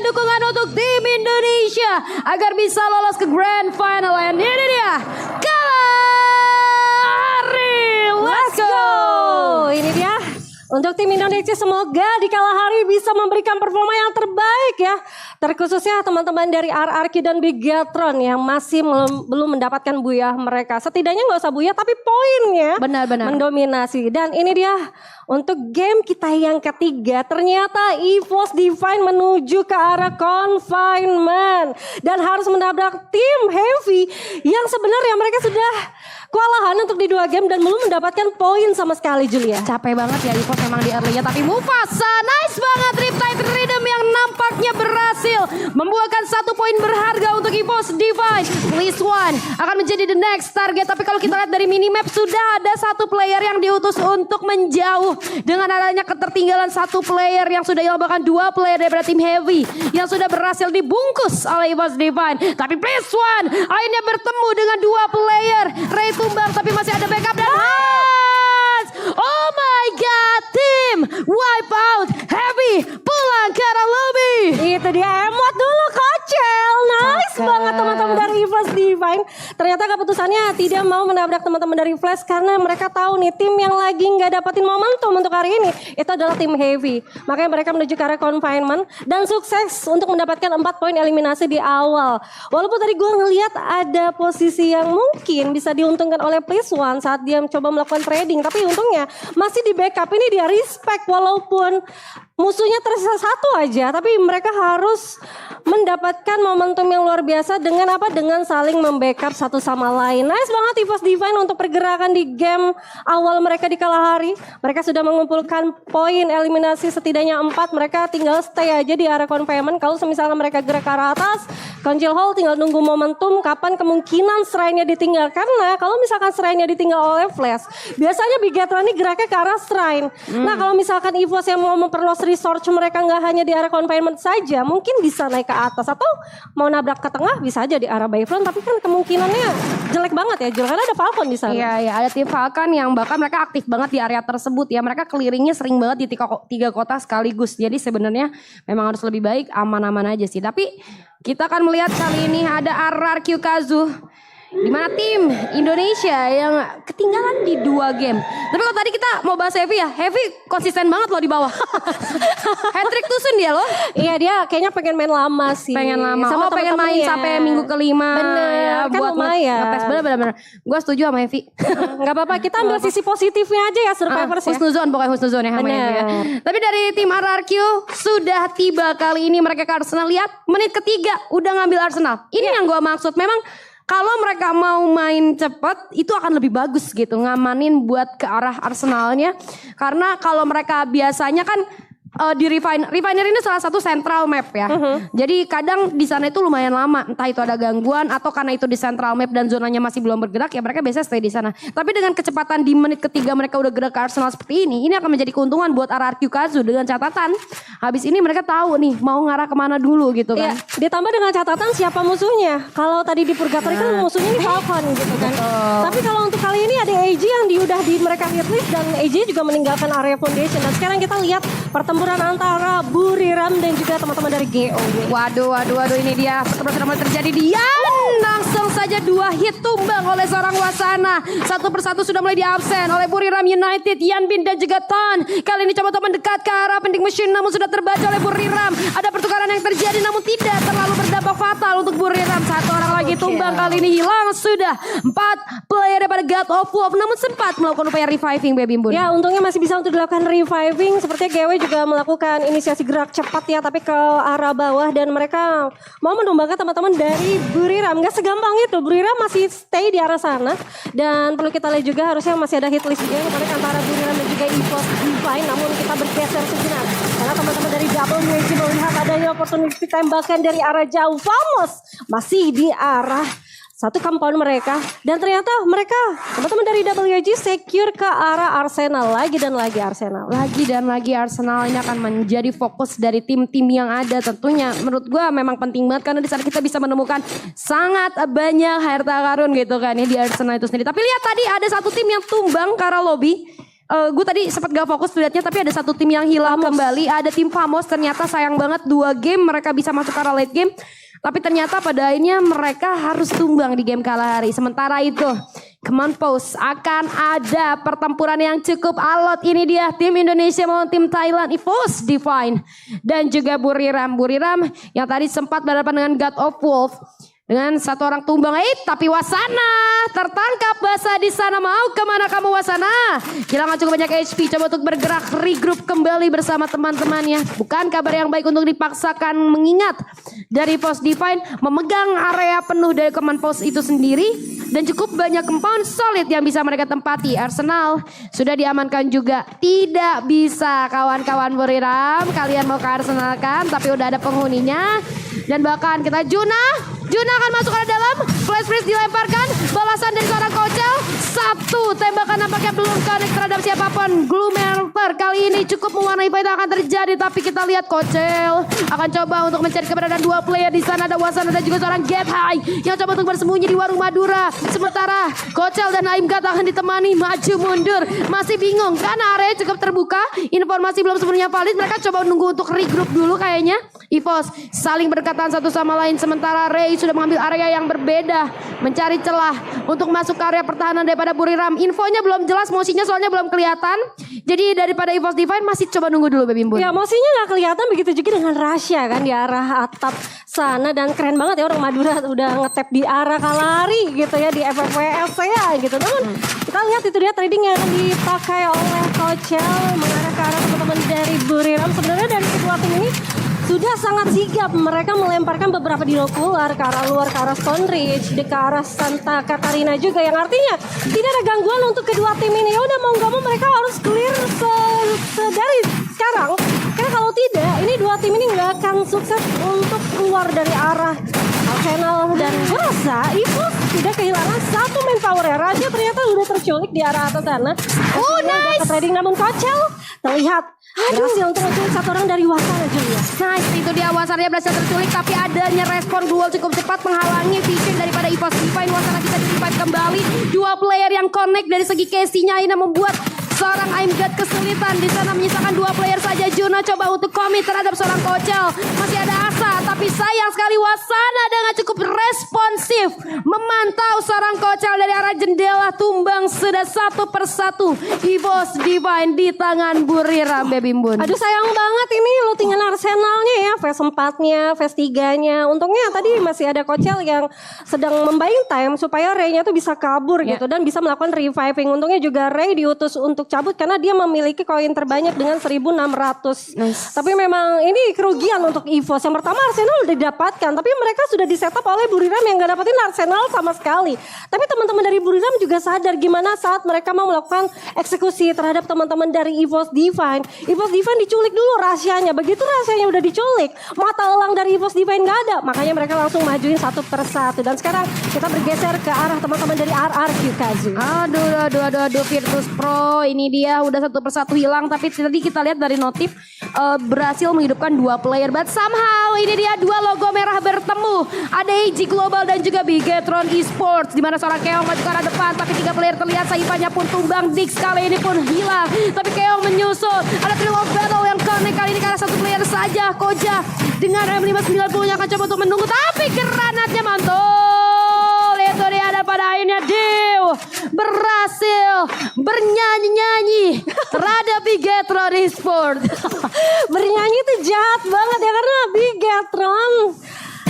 dukungan untuk tim Indonesia agar bisa lolos ke Grand Final. And ini dia Kalahari. Let's go. Ini dia untuk tim Indonesia, semoga di Kalahari bisa memberikan performa yang terbaik ya. Terkhususnya teman-teman dari RRQ dan Bigatron yang masih belum mendapatkan buyah mereka. Setidaknya nggak usah buyah tapi poinnya Benar-benar mendominasi. Dan ini dia untuk game kita yang ketiga. Ternyata EVOS Divine menuju ke arah confinement. Dan harus menabrak tim Heavy yang sebenarnya mereka sudah kewalahan untuk di 2 game dan belum mendapatkan poin sama sekali, Julia. capek banget ya EVOS memang di early-nya. Tapi Mufasa nice banget Riptide Rhythm yang nampaknya berhasil membuahkan 1 poin berharga untuk EVOS Divine. List One akan menjadi the next target. Tapi kalau kita lihat dari minimap sudah ada 1 player yang diutus untuk menjauh. Dengan adanya ketertinggalan 1 player yang sudah hilang, bahkan 2 player daripada tim Heavy yang sudah berhasil dibungkus oleh EVOS Divine. Tapi List One akhirnya bertemu dengan 2 player. Ray tumbang tapi masih ada backup dan Hans. Oh my god, tim wipe out Heavy pulang ke arah lobby. Itu dia emot dulu kocel. Nice Cakep. banget teman-teman dari EVOS Divine. Ternyata keputusannya tidak mau menabrak teman-teman dari Flash karena mereka tahu nih tim yang lagi nggak dapetin momentum untuk hari ini itu adalah tim Heavy. Makanya mereka menuju ke arah confinement dan sukses untuk mendapatkan 4 poin eliminasi di awal. Walaupun tadi gue ngelihat ada posisi yang mungkin bisa diuntungkan oleh Please One saat dia mencoba melakukan trading, tapi untungnya masih di backup. Ini dia respect walaupun musuhnya tersisa 1 aja, tapi mereka harus mendapatkan momentum yang luar biasa dengan apa? Dengan saling membackup satu sama lain. Nice banget EVOS Divine untuk pergerakan di game awal mereka di Kalahari. Mereka sudah mengumpulkan poin eliminasi setidaknya 4. Mereka tinggal stay aja di area confinement. Kalau misalnya mereka gerak ke arah atas, Council Hall tinggal nunggu momentum kapan kemungkinan shrine-nya ditinggal. Karena kalau misalkan shrine-nya ditinggal oleh Flash, biasanya Bigatron ini geraknya ke arah shrine. Nah kalau misalkan EVOS yang mau memperluas resource mereka nggak hanya di area confinement saja, mungkin bisa naik ke atas atau mau nabrak ke tengah bisa aja di arah Bayfront, tapi kan kemungkinannya jelek banget ya Jul, karena ada Falcon di sana. Iya, ada tim Falcon yang bahkan mereka aktif banget di area tersebut ya. Mereka clearingnya sering banget di 3 kota sekaligus. Jadi sebenarnya memang harus lebih baik aman-aman aja sih. Tapi kita akan melihat kali ini ada RRQ Kazuh. Di mana tim Indonesia yang ketinggalan di 2 game. Tapi kalau tadi kita mau bahas Heavy ya, Heavy konsisten banget loh di bawah. Hat-trick tusun dia loh. Iya dia kayaknya pengen main lama sih. Pengen lama. Sama Pengen main temen-temennya. sampai minggu ke-5. Bener, ya, kan buat lumayan. ngepes bener. Gue setuju sama Heavy. Gak apa-apa, kita ambil sisi positifnya aja ya Survivors ya. Husnuzon, pokoknya husnuzon ya sama Bener. Heavy ya. Tapi dari tim RRQ sudah tiba kali ini mereka ke Arsenal. Lihat menit ketiga udah ngambil Arsenal. Ini yang gue maksud. Memang kalau mereka mau main cepat itu akan lebih bagus gitu, ngamanin buat ke arah Arsenalnya. Karena kalau mereka biasanya kan di Refiner ini salah satu central map ya. Jadi kadang di sana itu lumayan lama, entah itu ada gangguan atau karena itu di central map dan zonanya masih belum bergerak ya mereka biasanya stay di sana. Tapi dengan kecepatan di menit ketiga mereka udah gerak ke Arsenal seperti ini akan menjadi keuntungan buat RRQ Kazuh dengan catatan habis ini mereka tahu nih mau ngarah kemana dulu gitu kan. Iya, ditambah dengan catatan siapa musuhnya. Kalau tadi di Purgatory kan musuhnya ini Falcon gitu kan. Tapi kalau untuk kali ini ada AJ yang udah di mereka hitlist dan AJ juga meninggalkan area foundation. Dan sekarang kita lihat pertempuran antara Buriram dan juga teman-teman dari GO. Waduh ini dia pertempuran sudah mulai terjadi. Dia langsung saja 2 hit tumbang oleh seorang Wasana. Satu persatu sudah mulai diabsen oleh Buriram United, Yanbin dan juga Tan. Kali ini coba mendekat ke arah vending machine namun sudah terbaca oleh Buriram. Ada pertukaran yang terjadi namun tidak terlalu berdampak fatal untuk Buriram. 1 orang lagi tumbang, kali ini hilang sudah 4 player daripada God of Wolf namun sempat melakukan upaya reviving Baby Bun. Ya untungnya masih bisa untuk dilakukan reviving. Sepertinya GW juga melakukan inisiasi gerak cepat ya, tapi ke arah bawah dan mereka mau menumbangkan teman-teman dari Buriram. Gak segampang itu, Buriram masih stay di arah sana dan perlu kita lihat juga harusnya masih ada hit list juga yang kemarin antara Buriram dan juga EVOS Divine. Namun kita bergeser sejenak karena teman-teman dari WG melihat adanya opportunity tembakan dari arah jauh. Famos masih di arah satu compound mereka dan ternyata mereka teman-teman dari WG secure ke arah Arsenal lagi dan lagi Arsenal. Lagi dan lagi Arsenal ini akan menjadi fokus dari tim-tim yang ada tentunya. Menurut gue memang penting banget karena di sana kita bisa menemukan sangat banyak harta karun gitu kan ya di Arsenal itu sendiri. Tapi lihat tadi ada satu tim yang tumbang ke arah lobby. Gue tadi sempat gak fokus liatnya, tapi ada satu tim yang hilang kembali. Ada tim Famos, ternyata sayang banget 2 game mereka bisa masuk ke arah late game. Tapi ternyata pada akhirnya mereka harus tumbang di game Kalahari. Sementara itu, Command Post akan ada pertempuran yang cukup alot. Ini dia tim Indonesia melawan tim Thailand, EVOS Divine. Dan juga Buriram. Buriram yang tadi sempat berhadapan dengan God of Wolf. Dengan satu orang tumbang, tapi Wasana tertangkap basah di sana. Mau kemana kamu Wasana? Kehilangan cukup banyak HP, coba untuk bergerak regroup kembali bersama teman-temannya. Bukan kabar yang baik untuk dipaksakan, mengingat dari Post Divine memegang area penuh dari Command Post itu sendiri. Dan cukup banyak compound solid yang bisa mereka tempati. Arsenal sudah diamankan juga. Tidak bisa kawan-kawan Buriram, kalian mau ke Arsenal kan? Tapi udah ada penghuninya. Dan bahkan kita Juna akan masuk ke dalam. Flash freeze dilemparkan. Balasan dari seorang Kocel. 1 tembakan nampaknya belum connect terhadap siapapun. Gloomenter kali ini cukup mewarnai fight yang akan terjadi. Tapi kita lihat Kocel akan coba untuk mencari keberadaan 2 player. Di sana ada Wasana dan juga seorang Get High yang coba untuk bersembunyi di warung Madura. Sementara Kocel dan Aimgat akan ditemani maju mundur. Masih bingung karena area cukup terbuka. Informasi belum sepenuhnya valid. Mereka coba nunggu untuk regroup dulu kayaknya. EVOS saling berdekatan satu sama lain. Sementara Ray sudah mengambil area yang berbeda. Mencari celah untuk masuk ke area pertahanan daripada Buriram. Infonya belum jelas, mosinya soalnya belum kelihatan. Jadi daripada EVOS Divine masih coba nunggu dulu Baby Bun. Ya mosinya gak kelihatan, begitu juga dengan Rasya kan di arah atap sana. Dan keren banget ya orang Madura udah ngetap di arah Kalahari gitu ya, di FFWLC ya gitu. Namun kita lihat itu dia trading yang dipakai oleh Kocel mengarah ke arah teman-teman dari Buriram. Sebenarnya dari kedua tim ini sudah sangat sigap, mereka melemparkan beberapa dinokular ke arah luar, ke arah Stone Ridge, ke arah Santa Catarina juga, yang artinya tidak ada gangguan untuk kedua tim ini. Ya udah mau nggak mau mereka harus clear dari sekarang, karena kalau tidak ini dua tim ini nggak akan sukses untuk keluar dari arah Arsenal. Dan gue rasa EVOS sudah kehilangan 1 manpower ya. Raja ternyata udah terculik di arah atas sana. Nice. Trading namun Kocel terlihat berhasil untuk menculik 1 orang dari Wasana Julia. Nice, itu dia Wasana berhasil terculik, tapi adanya respon duel cukup cepat menghalangi vision daripada EVOS Divine. Wasana bisa di-revive kembali. 2 player yang connect dari segi casey-nya ini membuat seorang Aimgat kesulitan. Di sana menyisakan 2 player saja. Juna coba untuk komit terhadap seorang Kocel. Masih ada asa, tapi sayang sekali Wasana dengan cukup responsif memantau seorang Kocel dari arah jendela. Tumbang sudah 1 persatu EVOS Divine di tangan Buriram Baby Bun. Aduh sayang banget ini lootingan Arsenalnya ya, phase 4-nya, phase 3-nya. Untungnya tadi masih ada Kocel yang sedang membuying time supaya Ray-nya tuh bisa kabur gitu dan bisa melakukan reviving. Untungnya juga Ray diutus untuk cabut karena dia memiliki koin terbanyak dengan 1.600. Tapi memang ini kerugian untuk EVOS. Yang pertama Arsenal udah didapatkan, tapi mereka sudah di-setup oleh Buriram yang gak dapetin Arsenal sama sekali. Tapi teman-teman dari Buriram juga sadar gimana saat mereka mau melakukan eksekusi terhadap teman-teman dari EVOS Divine. EVOS Divine diculik dulu rahasianya. Begitu rahasianya udah diculik, mata elang dari EVOS Divine gak ada. Makanya mereka langsung majuin 1 persatu. Dan sekarang kita bergeser ke arah teman-teman dari RRQ Kazu. Aduh, Virtus Pro ini dia udah 1 persatu hilang. Tapi tadi kita lihat dari notif berhasil menghidupkan 2 player. But somehow ini dia 2 logo merah bertemu. Ada AG Global dan juga Bigetron Esports. Dimana seorang Keong maju ke arah depan. Tapi 3 player terlihat, Saipanya pun tumbang. Dix kali ini pun hilang. Tapi Keong menyusul. Ada Thrill of Battle yang connect kali ini ke arah 1 player saja. Koja dengan M590 yang akan coba untuk menunggu. Tapi granatnya mantul. Itu dia, ada pada akhirnya Dew berhasil bernyanyi-nyanyi terhadap Bigetron Esports. Bernyanyi itu jahat banget ya, karena Bigetron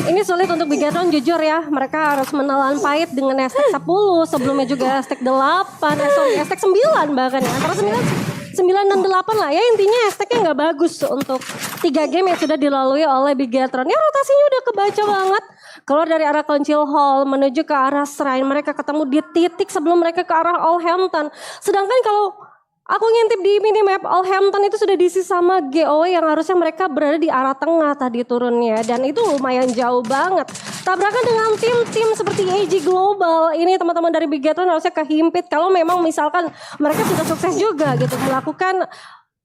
ini sulit untuk Bigetron, jujur ya. Mereka harus menelan pahit dengan stack 10, sebelumnya juga stack 8, stack 9 bahkan ya. Antara 9 dan 8 lah ya, intinya stacknya nggak bagus untuk 3 game yang sudah dilalui oleh Bigetron. Ya rotasinya udah kebaca banget. Keluar dari arah Council Hall menuju ke arah Shrine, mereka ketemu di titik sebelum mereka ke arah Allhampton. Sedangkan kalau aku ngintip di minimap, Allhampton itu sudah diisi sama GOW yang harusnya mereka berada di arah tengah tadi turunnya. Dan itu lumayan jauh banget. Tabrakan dengan tim-tim seperti AG Global. Ini teman-teman dari Bigetron harusnya kehimpit kalau memang misalkan mereka sudah sukses juga gitu melakukan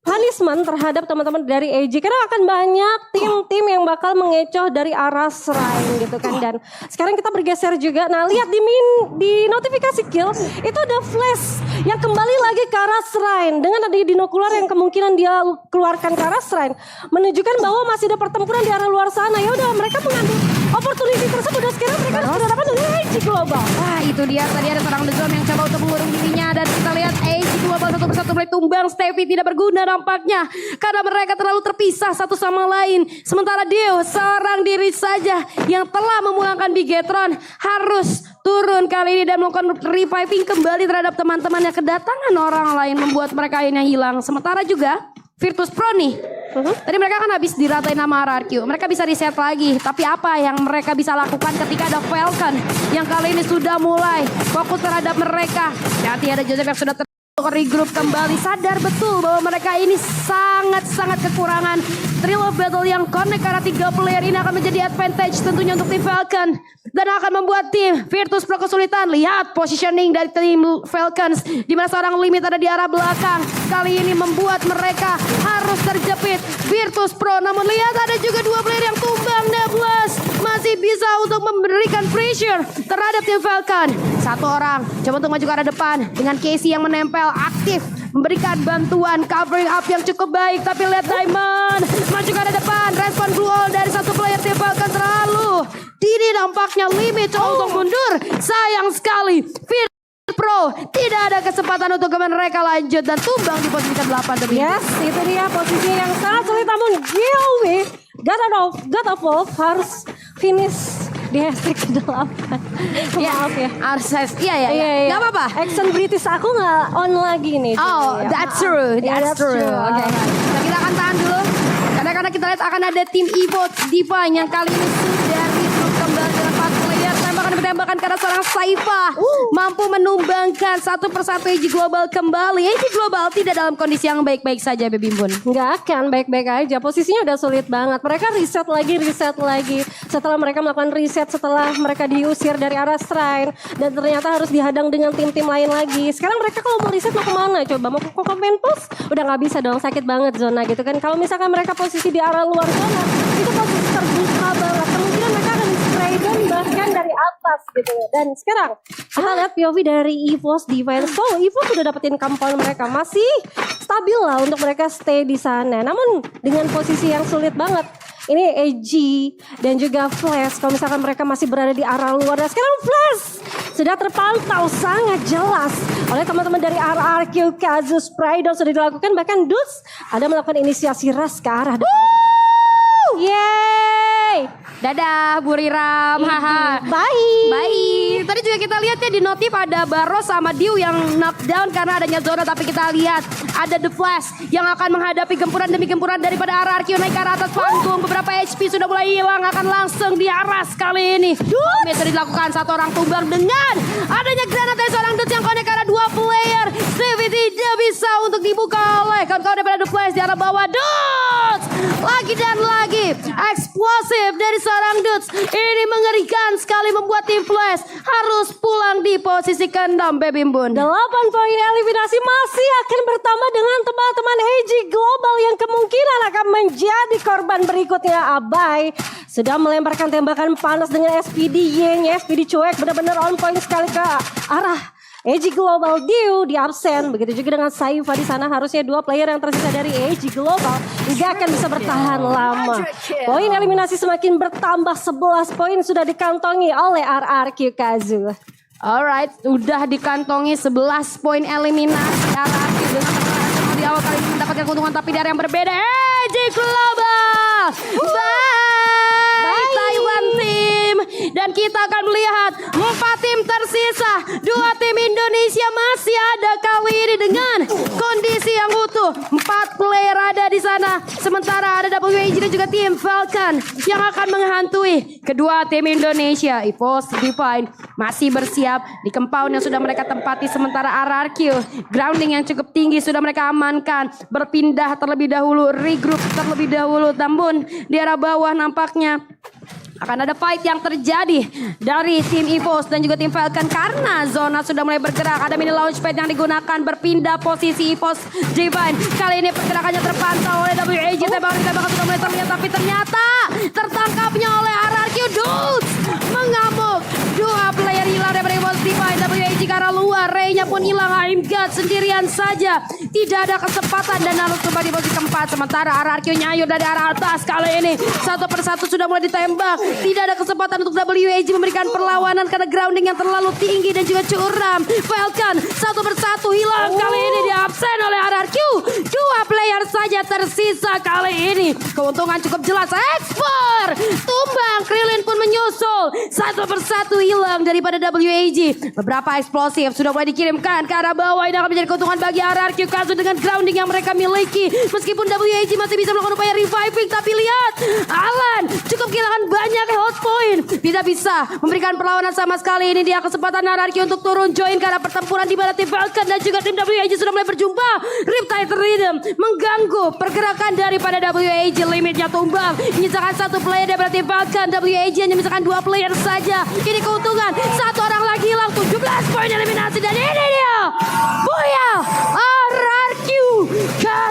punishment terhadap teman-teman dari AG karena akan banyak tim-tim yang bakal mengecoh dari arah shrine gitu kan. Dan sekarang kita bergeser juga. Nah, lihat di notifikasi kill itu ada flash yang kembali lagi ke arah shrine dengan ada dinokular yang kemungkinan dia keluarkan ke arah shrine menunjukkan bahwa masih ada pertempuran di arah luar sana. Ya udah, mereka mengambil opportunity tersebut dan sekarang mereka sudah dapat dari AG Global. Wah, itu dia tadi ada seorang The Zone yang coba untuk mengurung dirinya dan kita lihat AG Global satu persatu mulai tumbang. Stevie tidak berguna nampaknya karena mereka terlalu terpisah satu sama lain. Sementara Dio seorang diri saja yang telah memulangkan Bigetron harus turun kali ini dan melakukan reviving kembali terhadap teman-teman yang kedatangan orang lain membuat mereka ini hilang. Sementara juga Virtus Pro nih. Tadi mereka kan habis diratain nama RRQ. Mereka bisa reset lagi. Tapi apa yang mereka bisa lakukan ketika ada Falcon yang kali ini sudah mulai fokus terhadap mereka. Nanti ada Joseph yang sudah regroup kembali, sadar betul bahwa mereka ini sangat-sangat kekurangan. Thrill of Battle yang connect karena 3 player ini akan menjadi advantage tentunya untuk tim Falcon dan akan membuat tim Virtus Pro kesulitan. Lihat positioning dari tim Falcons di mana seorang limit ada di arah belakang. Kali ini membuat mereka harus terjepit Virtus Pro. Namun lihat ada juga 2 player yang tumbang. Nebulous masih bisa untuk memberikan pressure terhadap tim Falcon. Satu orang coba untuk maju ke arah depan dengan Casey yang menempel aktif memberikan bantuan covering up yang cukup baik. Tapi lihat Diamond maju ke arah depan, respon blue all dari satu player tim Falcon terlalu dini nampaknya. Limit untuk mundur, sayang sekali. Virtus Pro tidak ada kesempatan untuk mereka lanjut dan tumbang di posisi ke-8. Yes, itu dia posisi yang sangat sulit namun GOW God of Wolf harus finish di hashtag ke-8. Maaf ya. Iya. Gak apa-apa. Accent British aku gak on lagi nih. Oh, that's true. That's true. Oke. Kita akan tahan dulu. Karena kita lihat akan ada tim Evote Divine yang kali ini sudah recruit kembali dengan 4 player. Tembakan karena seorang Saifa mampu menumbangkan satu persatu AG Global kembali. AG Global tidak dalam kondisi yang baik-baik saja, Baby Bun. Nggak akan baik-baik aja. Posisinya udah sulit banget. Mereka reset lagi. Setelah mereka melakukan reset, setelah mereka diusir dari arah shrine dan ternyata harus dihadang dengan tim-tim lain lagi. Sekarang mereka kalau mau reset mau kemana? Coba mau ke campaign post? Udah nggak bisa dong, sakit banget zona gitu kan. Kalau misalkan mereka posisi di arah luar zona, itu posisi terbuka banget. Kemungkinan mereka akan spray down bahkan dari atas gitu. Dan sekarang kita lihat POV dari EVOS Divine. So EVOS sudah dapetin compound mereka, masih stabil lah untuk mereka stay di sana. Namun dengan posisi yang sulit banget. Ini AG dan juga Flash kalau misalkan mereka masih berada di arah luar. Dan sekarang Flash sudah terpantau sangat jelas oleh teman-teman dari RRQ. Kazus Pride sudah dilakukan, bahkan Dudes ada melakukan inisiasi rush ke arah depan. Yeay. Dadah Bu Riram. Haha. Bye. Tadi juga kita lihat ya di notif ada Baros sama Diu yang knockdown karena adanya zona. Tapi kita lihat ada The Flash yang akan menghadapi gempuran demi gempuran daripada RRQ naik ke atas panggung. Beberapa HP sudah mulai hilang, akan langsung diaras kali ini. Bisa dilakukan satu orang tumbang dengan adanya granat dari seorang Dudes yang connect karena 2 player. Stevie tidak bisa untuk dibuka oleh kawan-kawan daripada The Flash di arah bawah. Dudes lagi dan lagi eksplosif dari seorang Dudes. Ini mengerikan sekali membuat tim Flash harus pulang di posisi ke-6, Baby Bun. 8 poin eliminasi masih akan bertambah dengan teman-teman AG Global yang kemungkinan akan menjadi korban berikutnya. Abai sudah melemparkan tembakan panas dengan SPD Y-nya. SPD cuek benar-benar on point sekali ke arah AG Global. Diu di absen, begitu juga dengan Saifa di sana. Harusnya 2 player yang tersisa dari AG Global nggak akan bisa bertahan lama. Poin eliminasi semakin bertambah, 11 poin sudah dikantongi oleh RRQ Kazu. Alright, udah dikantongi 11 poin eliminasi RRQ dengan di awal kali ini mendapatkan keuntungan tapi dari yang berbeda. AG Global, bye Taiwan Team. Dan kita akan melihat 4 tim tersisa, 2 tim Indonesia masih ada kali ini dengan kondisi yang utuh. 4 player ada di sana, sementara ada WAG dan juga tim Falcon yang akan menghantui kedua tim Indonesia. EVOS Divine masih bersiap di compound yang sudah mereka tempati, sementara RRQ grounding yang cukup tinggi sudah mereka amankan, berpindah terlebih dahulu, regroup terlebih dahulu. Namun di arah bawah nampaknya akan ada fight yang terjadi dari tim EVOS dan juga tim Falcon karena zona sudah mulai bergerak. Ada mini launchpad yang digunakan berpindah posisi EVOS Divine. Kali ini pergerakannya terpantau oleh WAG. Tembakan sudah mulai terlihat tapi ternyata tertangkapnya oleh RRQ Dudes. Mengamuk. Dua player hilang dari EVOS Divine. WAG ke arah luar. Ray-nya pun hilang. I'm God sendirian saja. Tidak ada kesempatan dan harus kembali di posisi keempat. Sementara RRQ nyayur dari arah atas. Kali ini satu persatu sudah mulai ditembak. Tidak ada kesempatan untuk WAG memberikan perlawanan karena grounding yang terlalu tinggi dan juga curam. Falcon satu persatu hilang. Kali ini di absen oleh RRQ. Dua player saja tersisa kali ini. Keuntungan cukup jelas. Ekspor tumbang. Krillin pun menyusul. Satu persatu hilang daripada WAG. Beberapa eksplosif sudah mulai dikirimkan ke arah bawah. Ini akan menjadi keuntungan bagi RRQ Kazu dengan grounding yang mereka miliki. Meskipun WAG masih bisa melakukan upaya reviving, tapi lihat Alan cukup kehilangan banyak health point. Tidak bisa memberikan perlawanan sama sekali. Ini dia kesempatan RRQ untuk turun join ke arah pertempuran di mana tim Falcon dan juga tim WAG sudah mulai berjumpa. Riptide Rhythm mengganggu pergerakan daripada WAG. Limitnya tumbang. Menyisakan satu player daripada tim Falcon. WAG hanya menyisakan dua player saja. Ini keuntungan. Satu orang lagi hilang. 17 poin eliminasi dan ini dia Booyah RRQ Kazu.